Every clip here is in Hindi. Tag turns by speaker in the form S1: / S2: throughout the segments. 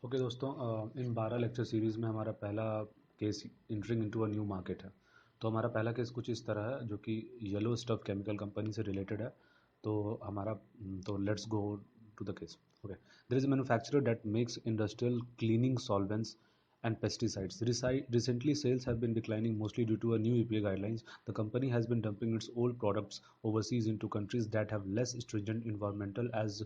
S1: ओके दोस्तों, इन 12 लेक्चर सीरीज़ में हमारा पहला case entering into a new market है। तो हमारा पहला केस कुछ इस तरह है जो कि येलो स्टफ केमिकल कंपनी से रिलेटेड है। तो हमारा तो let's go to the case. Okay, there is a manufacturer that makes industrial cleaning solvents and pesticides. Recently, sales have been declining mostly due to a new EPA guidelines. The company has been dumping its old products overseas into countries that have less stringent environmental as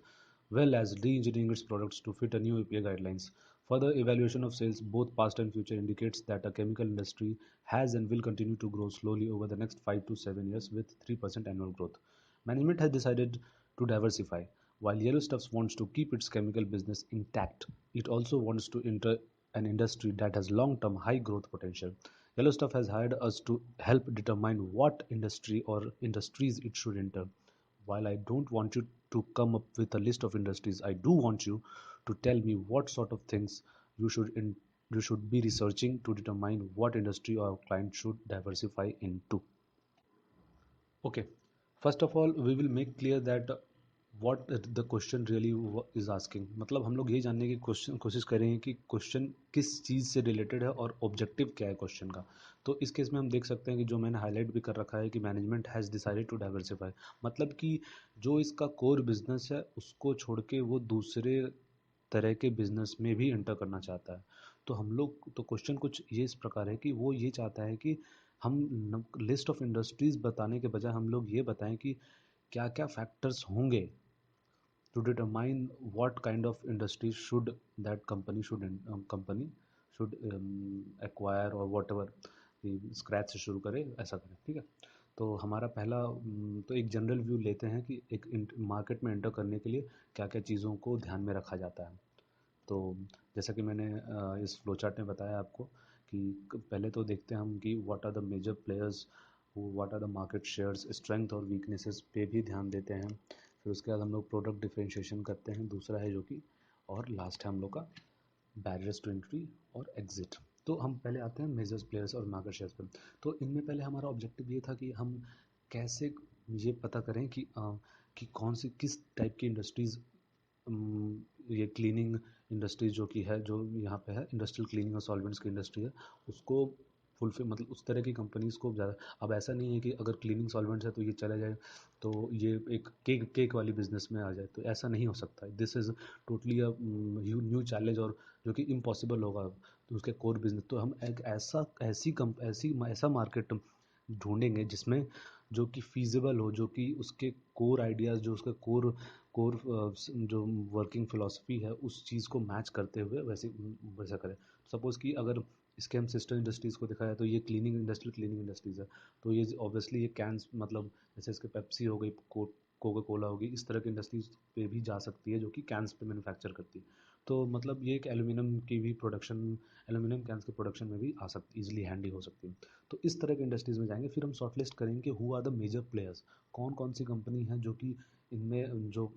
S1: well as re-engineering its products to fit a new EPA guidelines. Further evaluation of sales, both past and future, indicates that the chemical industry has and will continue to grow slowly over the next 5 to 7 years with 3% annual growth. Management has decided to diversify. While Yellow Stuffs wants to keep its chemical business intact, it also wants to enter an industry that has long-term high growth potential. Yellow Stuff has hired us to help determine what industry or industries it should enter. While I don't want you to come up with a list of industries, I do want you to tell me what sort of things you should in, you should be researching to determine what industry or client should diversify into. Okay, first of all, we will make clear that what the question really is asking. मतलब हम लोग ये जानने की कोशिश करेंगे कि क्वेश्चन किस चीज़ से रिलेटेड है और ऑब्जेक्टिव क्या है क्वेश्चन का। तो इस केस में हम देख सकते हैं कि जो मैंने हाईलाइट भी कर रखा है कि management has decided to diversify, मतलब कि जो इसका कोर बिजनेस है उसको छोड़ के वो दूसरे तरह के बिजनेस में भी एंटर करना चाहता है। तो हम लोग तो क्वेश्चन कुछ ये इस प्रकार है कि वो ये चाहता है कि हम लिस्ट ऑफ इंडस्ट्रीज़ बताने के बजाय हम लोग ये बताएं कि क्या क्या फैक्टर्स होंगे to determine what kind of industry should that company should acquire or whatever scratch से शुरू करे, ऐसा करें। ठीक है, तो हमारा पहला तो एक जनरल व्यू लेते हैं कि एक मार्केट में एंटर करने के लिए क्या क्या चीज़ों को ध्यान में रखा जाता है। तो जैसा कि मैंने इस फ्लो चार्ट में बताया आपको कि पहले तो देखते हैं हम कि what are the major players, what are the market shares, strength और वीकनेसेस पे भी ध्यान देते हैं। फिर उसके बाद हम लोग प्रोडक्ट डिफरेंशिएशन करते हैं, दूसरा है जो कि, और लास्ट है हम लोग का बैरियर्स टू एंट्री और एग्जिट। तो हम पहले आते हैं मेजर्स प्लेयर्स और मार्केट शेयर्स पर। तो इनमें पहले हमारा ऑब्जेक्टिव ये था कि हम कैसे ये पता करें कि कौन सी किस टाइप की इंडस्ट्रीज़, ये क्लीनिंग इंडस्ट्री जो कि है, जो यहाँ पे है इंडस्ट्रियल क्लीनिंग और सॉल्वेंट्स की इंडस्ट्री है, उसको फुलफिल मतलब उस तरह की कंपनीज़ को ज़्यादा। अब ऐसा नहीं है कि अगर क्लीनिंग सॉल्वेंट्स है तो ये चला जाए, तो ये एक केक केक वाली बिजनेस में आ जाए, तो ऐसा नहीं हो सकता। This is totally a new challenge, और जो कि इम्पॉसिबल होगा तो उसके कोर बिजनेस। तो हम एक ऐसा मार्केट ढूंढेंगे जिसमें जो कि फीजिबल हो, जो कि उसके कोर आइडियाज़, जो उसका कोर कोर जो वर्किंग फ़िलॉसफी है उस चीज़ को मैच करते हुए वैसे वैसा करें। सपोज़ कि अगर इसके हम सिस्टर इंडस्ट्रीज़ को दिखाया तो ये क्लीनिंग इंडस्ट्रीज़ है। तो ये ऑब्वियसली ये कैंस, मतलब जैसे इसके पेप्सी हो गई, कोका कोला होगी, इस तरह की इंडस्ट्रीज़ पे भी जा सकती है जो कि कैंस पे मैन्युफैक्चर करती है। तो मतलब ये एक एल्यूमिनियम की भी प्रोडक्शन, एल्यूमिनियम कैंस के प्रोडक्शन में भी आ सकती, ईजिली हैंडी हो सकती है। तो इस तरह की इंडस्ट्रीज़ में जाएंगे। फिर हम शॉर्टलिस्ट करेंगे कि who are the major players, कौन कौन सी कंपनी है जो कि इनमें जो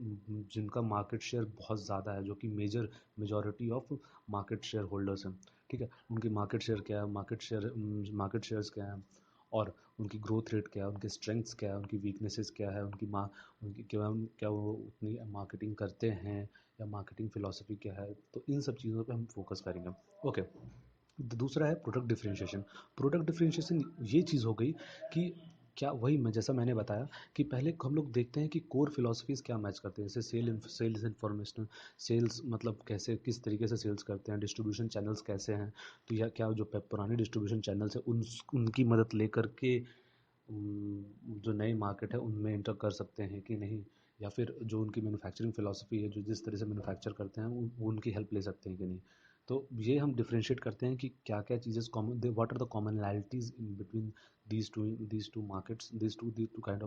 S1: जिनका मार्केट शेयर बहुत ज़्यादा है, जो कि majority of market share holders हैं। ठीक है, उनकी मार्केट शेयर क्या है, मार्केट शेयर्स क्या हैं, और उनकी ग्रोथ रेट क्या है, उनके स्ट्रेंथ्स क्या है, उनकी वीकनेसेस क्या है, उनकी क्या वो उतनी मार्केटिंग करते हैं, या मार्केटिंग फ़िलॉसफ़ी क्या है। तो इन सब चीज़ों पे हम फोकस करेंगे। ओके, दूसरा है प्रोडक्ट डिफरेंशिएशन। प्रोडक्ट डिफरेंशिएशन ये चीज़ हो गई कि क्या, वही मैं जैसा मैंने बताया कि पहले हम लोग देखते हैं कि कोर फिलॉसफीज़ क्या मैच करते हैं। जैसे सेल्स इन्फॉर्मेशन, सेल्स मतलब कैसे किस तरीके से सेल्स करते हैं, डिस्ट्रीब्यूशन चैनल्स कैसे हैं। तो या क्या जो पुराने डिस्ट्रीब्यूशन चैनल्स हैं उनकी मदद लेकर के जो नई मार्केट है उनमें एंटर कर सकते हैं कि नहीं, या फिर जो उनकी मैन्युफैक्चरिंग फ़िलॉसफ़ी है, जो जिस तरह से मैन्युफैक्चर करते हैं वो उनकी हेल्प ले सकते हैं कि नहीं। तो ये हम डिफरेंशिएट करते हैं कि क्या क्या चीज़ें common, what are the commonalities in between these two markets, these two kind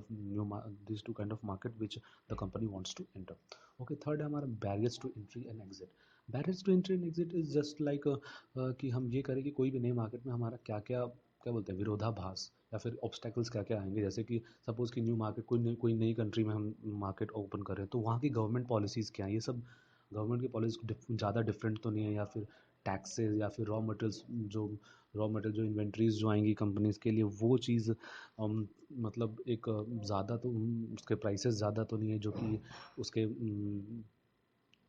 S1: of market which the company wants to enter. Okay, third है हमारा barriers to entry and exit. Barriers to entry and exit is just like कि हम ये करें कि कोई भी नई मार्केट में हमारा क्या क्या, क्या बोलते हैं, विरोधाभास या फिर ऑब्स्टेकल्स क्या क्या आएंगे। जैसे कि सपोज़ कि न्यू मार्केट, कोई नई कंट्री में हम मार्केट ओपन कर रहे हैं, तो वहाँ की गवर्नमेंट पॉलिसीज़ क्या हैं, ये सब गवर्नमेंट की पॉलिसी ज़्यादा डिफरेंट तो नहीं है, या फिर टैक्सेस, या फिर रॉ मटेरियल जो इन्वेंट्रीज जो आएंगी कंपनीज़ के लिए, वो चीज़ मतलब ज़्यादा तो उसके प्राइसेस ज़्यादा तो नहीं है, जो कि उसके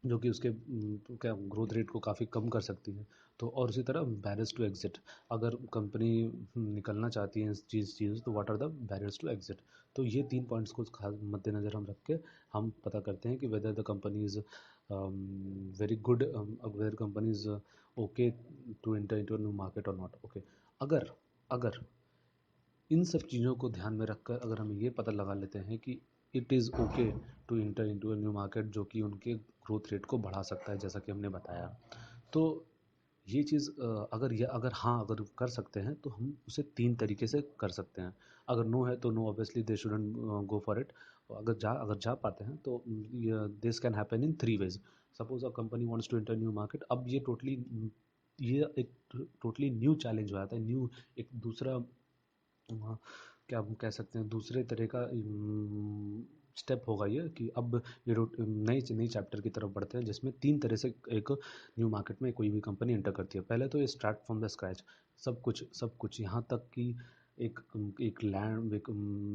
S1: जो कि उसके क्या ग्रोथ रेट को काफ़ी कम कर सकती है। तो और उसी तरह बैरियर्स टू एग्जिट, अगर कंपनी निकलना चाहती है इस चीज़ तो what are the barriers to exit. तो ये 3 पॉइंट्स को खास मद्देनज़र हम रख के हम पता करते हैं कि whether the company is very good, whether company is okay to enter into a new market और नॉट ओके। अगर अगर इन सब चीज़ों को ध्यान में रखकर अगर हम ये पता लगा लेते हैं कि it is okay to enter into a new market जो कि उनके ग्रोथ रेट को बढ़ा सकता है जैसा कि हमने बताया, तो ये चीज़ अगर हाँ अगर कर सकते हैं तो हम उसे 3 तरीके से कर सकते हैं। अगर नो है तो no, obviously they shouldn't go for it. अगर जा पाते हैं तो this can happen in 3 ways. Suppose a company wants to enter new market, अब ये एक टोटली न्यू चैलेंज हो जाता है, न्यू एक दूसरा क्या हम कह सकते हैं दूसरे तरह का स्टेप होगा ये कि अब ये नई नई चैप्टर की तरफ बढ़ते हैं जिसमें 3 तरह से एक न्यू मार्केट में कोई भी कंपनी एंटर करती है। पहले तो ये स्टार्ट फ्रॉम द स्क्रैच, सब कुछ यहाँ तक कि एक एक लैंड, एक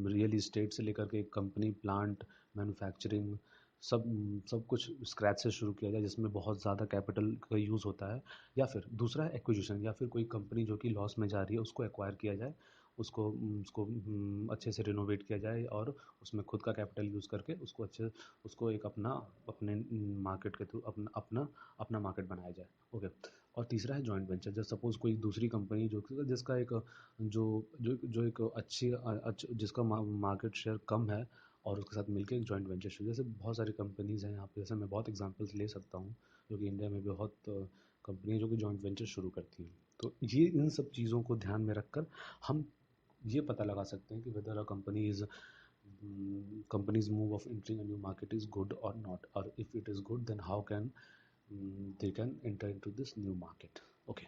S1: रियल इस्टेट से लेकर के एक कंपनी, प्लांट, मैन्युफैक्चरिंग, सब सब कुछ स्क्रैच से शुरू किया जाए जिसमें बहुत ज़्यादा कैपिटल का यूज़ होता है। या फिर दूसरा है एक्विजिशन, या फिर कोई कंपनी जो कि लॉस में जा रही है उसको एक्वायर किया जाए, उसको अच्छे से रिनोवेट किया जाए और उसमें खुद का कैपिटल यूज़ करके उसको एक अपने मार्केट के थ्रू अपना मार्केट बनाया जाए। ओके। और तीसरा है जॉइंट वेंचर। जब सपोज़ कोई दूसरी कंपनी जिसका एक जो जो जो एक जिसका मार्केट शेयर कम है और उसके साथ मिलकर एक जॉइंट वेंचर शुरू, जैसे बहुत सारी कंपनीज़ हैं यहाँ पे, जैसे मैं बहुत एग्जांपल्स ले सकता हूँ जो कि इंडिया में भी बहुत कंपनी जो कि जॉइंट वेंचर शुरू करती हैं। तो ये इन सब चीज़ों को ध्यान में रखकर हम ये पता लगा सकते हैं कि weather a company's move of entering a new market is good or not, or if it is good then how can they can enter into this new market. Okay.